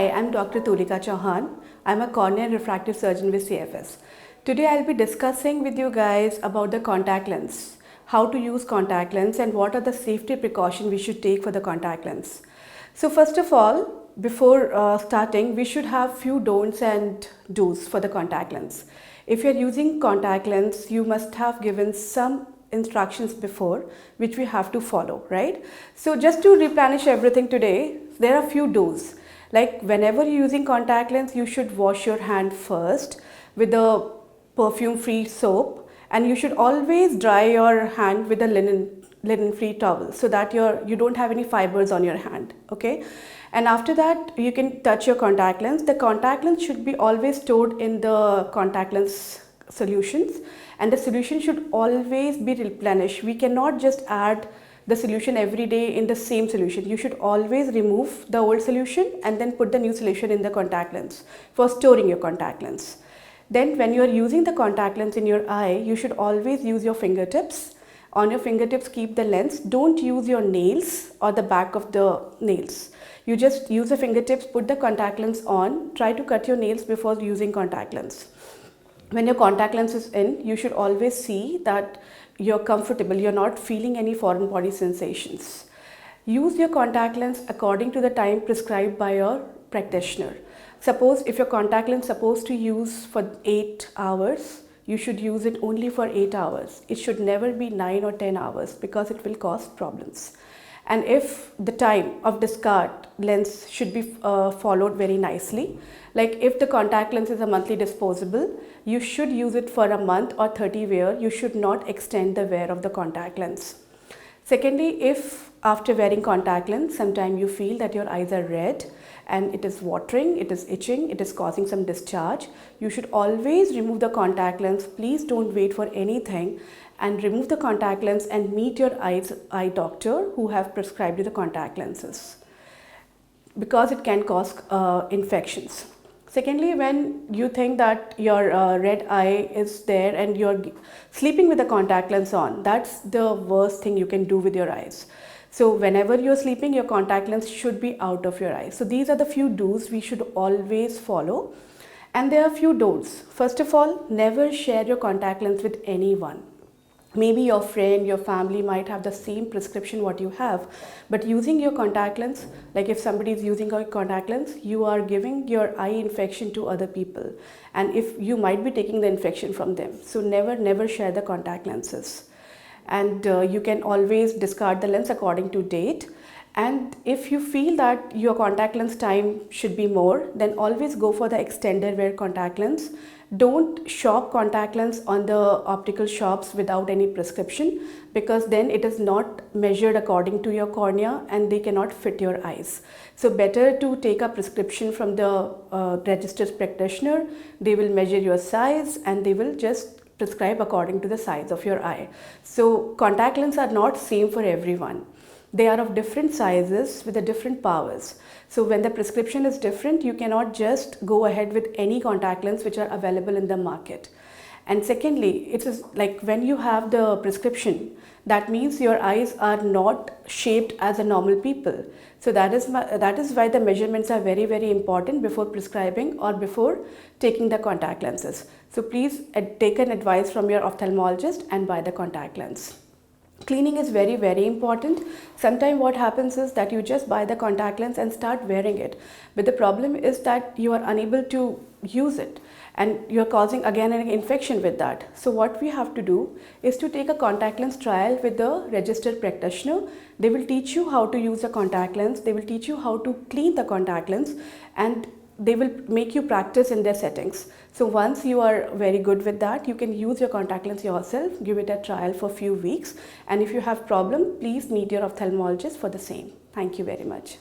Hi, I'm Dr. Tulika Chauhan. I'm a corneal refractive surgeon with CFS. Today I'll be discussing with you guys about the contact lens, how to use contact lens and what are the safety precautions we should take for the contact lens. So first of all, before starting, we should have few don'ts and do's for the contact lens. If you're using contact lens, you must have given some instructions before which we have to follow, right? So just to replenish everything today, there are few do's. Like whenever you're using contact lens, you should wash your hand first with a perfume-free soap, and you should always dry your hand with a linen-free towel so that you don't have any fibers on your hand, okay? And after that, you can touch your contact lens. The contact lens should be always stored in the contact lens solutions, and the solution should always be replenished. We cannot just add the solution every day in the same solution. You should always remove the old solution and then put the new solution in the contact lens for storing your contact lens. Then when you are using the contact lens in your eye, you should always use your fingertips. On your fingertips, keep the lens. Don't use your nails or the back of the nails. You just use the fingertips, put the contact lens on, try to cut your nails before using contact lens. When your contact lens is in, you should always see that you're comfortable, you're not feeling any foreign body sensations. Use your contact lens according to the time prescribed by your practitioner. Suppose if your contact lens is supposed to use for 8 hours, you should use it only for 8 hours. It should never be 9 or 10 hours because it will cause problems. And if the time of discard lens should be followed very nicely, like if the contact lens is a monthly disposable, you should use it for a month or 30 wear. You should not extend the wear of the contact lens. Secondly, if after wearing contact lens, sometime you feel that your eyes are red and it is watering, it is itching, it is causing some discharge, you should always remove the contact lens. Please don't wait for anything and remove the contact lens and meet your eye doctor who have prescribed you the contact lenses, because it can cause infections. Secondly, when you think that your red eye is there and you're sleeping with the contact lens on, that's the worst thing you can do with your eyes. So whenever you're sleeping, your contact lens should be out of your eyes. So these are the few do's we should always follow. And there are few don'ts. First of all, never share your contact lens with anyone. Maybe your friend, your family might have the same prescription what you have, but using your contact lens, like if somebody is using a contact lens, you are giving your eye infection to other people, and if you might be taking the infection from them. So never share the contact lenses. And you can always discard the lens according to date. And if you feel that your contact lens time should be more, then always go for the extended wear contact lens. Don't shop contact lens on the optical shops without any prescription, because then it is not measured according to your cornea and they cannot fit your eyes. So better to take a prescription from the registered practitioner. They will measure your size and they will just prescribe according to the size of your eye. So contact lenses are not same for everyone. They are of different sizes with the different powers. So when the prescription is different, you cannot just go ahead with any contact lens which are available in the market. And secondly, it is like when you have the prescription, that means your eyes are not shaped as a normal people. So that is why the measurements are very important before prescribing or before taking the contact lenses. So please take an advice from your ophthalmologist and buy the contact lens. Cleaning is very important. Sometimes what happens is that you just buy the contact lens and start wearing it. But the problem is that you are unable to use it and you're causing again an infection with that. So what we have to do is to take a contact lens trial with the registered practitioner. They will teach you how to use the contact lens. They will teach you how to clean the contact lens, and they will make you practice in their settings. So once you are very good with that, you can use your contact lens yourself, give it a trial for a few weeks. And if you have problem, please meet your ophthalmologist for the same. Thank you very much.